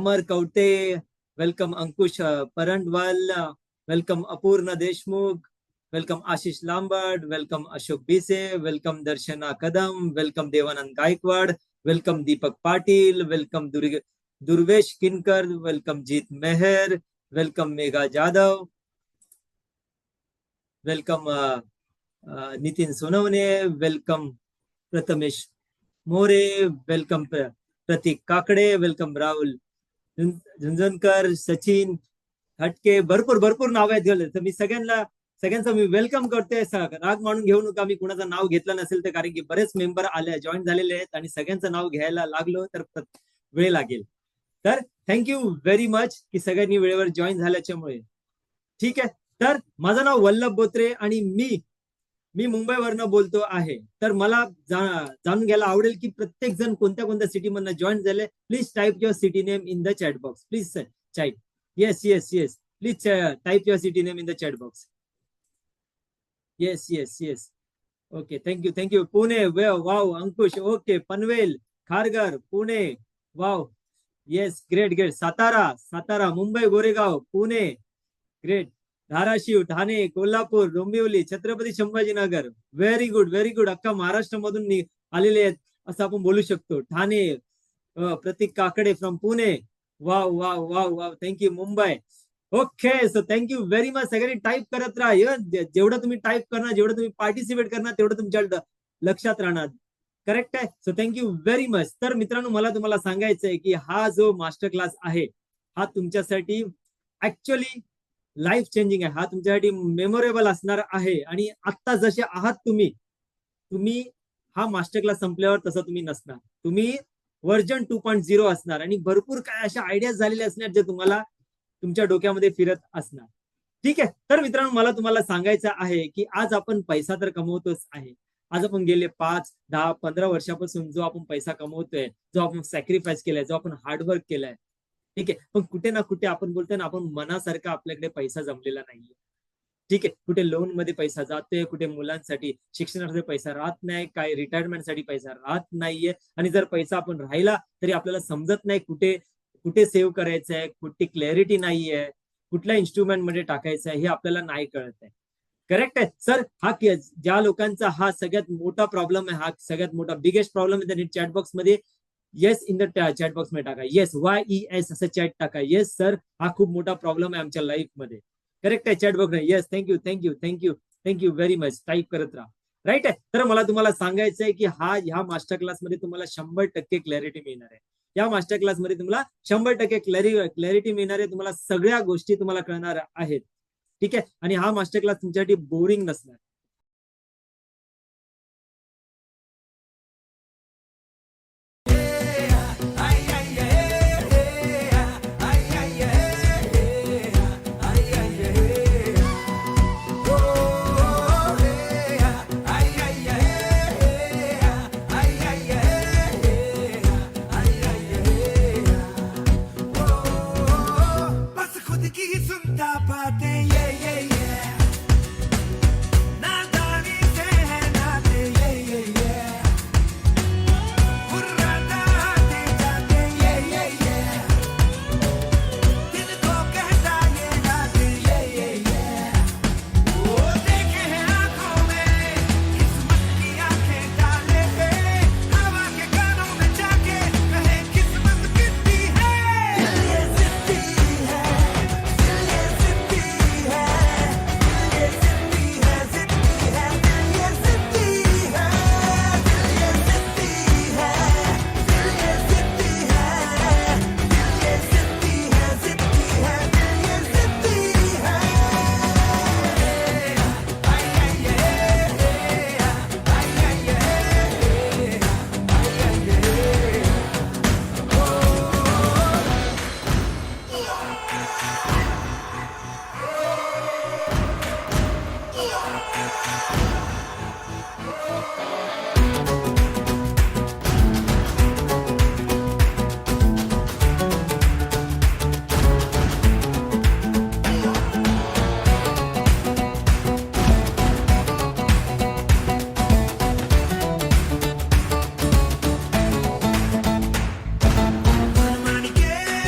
अमर Kavathe, welcome अंकुश Parandwal, welcome Apurn Deshmukh, welcome Ashish Lambad, welcome Ashok Bise, welcome Darshana Kadam, welcome Devanand Gaikwad, welcome Deepak Patil, welcome Durvesh Kinkar, welcome Jeet Meher, welcome Megha Jadhav, welcome Nitin Sonawane, welcome Prathamesh More, welcome Pratik Kakade, welcome Rahul Jhunjhunkar, Sachin Hatke, भरपूर भरपूर नाव आहेत गेले. तर मी सगळ्यांचं मी वेलकम करतोय. राग मानून घेऊ नका मी कुणाचं नाव घेतलं नसेल तर, कारण की बरेच मेंबर आले जॉईन झालेले आहेत आणि सगळ्यांचं नाव घ्यायला लागलो तर वेळ लागेल. तर थँक्यू व्हेरी मच की सगळ्यांनी वेळेवर जॉईन झाल्याच्यामुळे. ठीक आहे, तर माझं नाव वल्लभ बोत्रे आणि मी मुंबईवरनं बोलतो आहे. तर मला जाणून घ्यायला आवडेल की प्रत्येक जण कोणत्या कोणत्या सिटी मधनं जॉईन झाले. Please type your city name in the chat box. Please type. Yes yes yes, please type your city name in the chat box. Yes yes yes, okay, thank you. Pune, wow Ankush, okay. Panvel, Kharghar, Pune, wow, yes, great. Satara, Mumbai, Goregaon, Pune, great. Dharashiv, Thane, Kolhapur, Dombivli, Chhatrapati Sambhajinagar, very good. अख्खा महाराष्ट्रामधून आलेले आहेत असं आपण बोलू शकतो. Thane, Pratik Kakade from Pune, wow, thank you. Mumbai, okay. So thank you very much. सगळ्यांनी type करत राहा. जेवढं तुम्ही टाईप करणार, जेवढं तुम्ही पार्टिसिपेट करणार, तेवढं तुमच्या लक्षात राहणार. करेक्ट आहे. So thank you very much. तर मित्रांनो, मला तुम्हाला सांगायचं आहे की हा जो मास्टर क्लास आहे हा तुमच्यासाठी ऍक्च्युअली लाईफ चेंजिंग आहे. हा तुमच्यासाठी मेमोरेबल असणार आहे. आणि आता जसे आहात तुम्ही हा मास्टर क्लास संपल्यावर तसं तुम्ही नसणार. तुम्ही व्हर्जन 2.0 असणार आणि भरपूर काय अशा आयडियाज झालेले असणार जे तुम्हाला तुमच्या डोक्यामध्ये फिरत असणार. ठीक आहे. तर मित्रांनो, मला तुम्हाला सांगायचं आहे की आज आपण पैसा तर कमवतोच आहे. आज आपण गेले 5, 10, 15 वर्षापासून जो आपण पैसा कमवतोय, जो आपण सॅक्रिफाईस केलाय, जो आपण हार्डवर्क केलाय, ठीक आहे, पण कुठे ना कुठे आपण बोलतोय ना, आपण मनासारखा आपल्याकडे पैसा जमलेला नाहीये. ठीक आहे, कुठे लोन मध्ये पैसा जातोय, कुठे मुलांसाठी शिक्षणासाठी पैसा राहत नाही, काय रिटायरमेंटसाठी पैसा राहत नाहीये. आणि जर पैसा आपण राहिला तरी आपल्याला समजत नाही कुठे कुठे सेव्ह करायचं आहे, कुठे क्लॅरिटी नाहीये, कुठल्या इन्स्ट्रुमेंट मध्ये टाकायचं आहे हे आपल्याला नाही कळत आहे. करेक्ट आहे सर. हा ज्या लोकांचा हा सगळ्यात मोठा प्रॉब्लेम आहे, हा सगळ्यात मोठा बिगेस्ट प्रॉब्लेम आहे, त्यांनी चॅट बॉक्स मध्ये yes in the chat box मध्ये टाका. येस, YES असं चॅट टाका. येस सर, हा खूप मोठा प्रॉब्लेम आहे आमच्या लाईफ मध्ये. करेक्ट आहे, chat box. Yes, thank you very much. Type करत राहा. राईट आहे. तर मला तुम्हाला सांगायचं आहे की ह्या मास्टर क्लासमध्ये तुम्हाला 100% क्लॅरिटी मिळणार आहे. या मास्टर क्लासमध्ये तुम्हाला 100% क्लॅरिटी मिळणार आहे. तुम्हाला सगळ्या गोष्टी तुम्हाला कळणार आहेत. ठीक आहे. आणि हा मास्टर क्लास तुमच्यासाठी बोरिंग नसणार.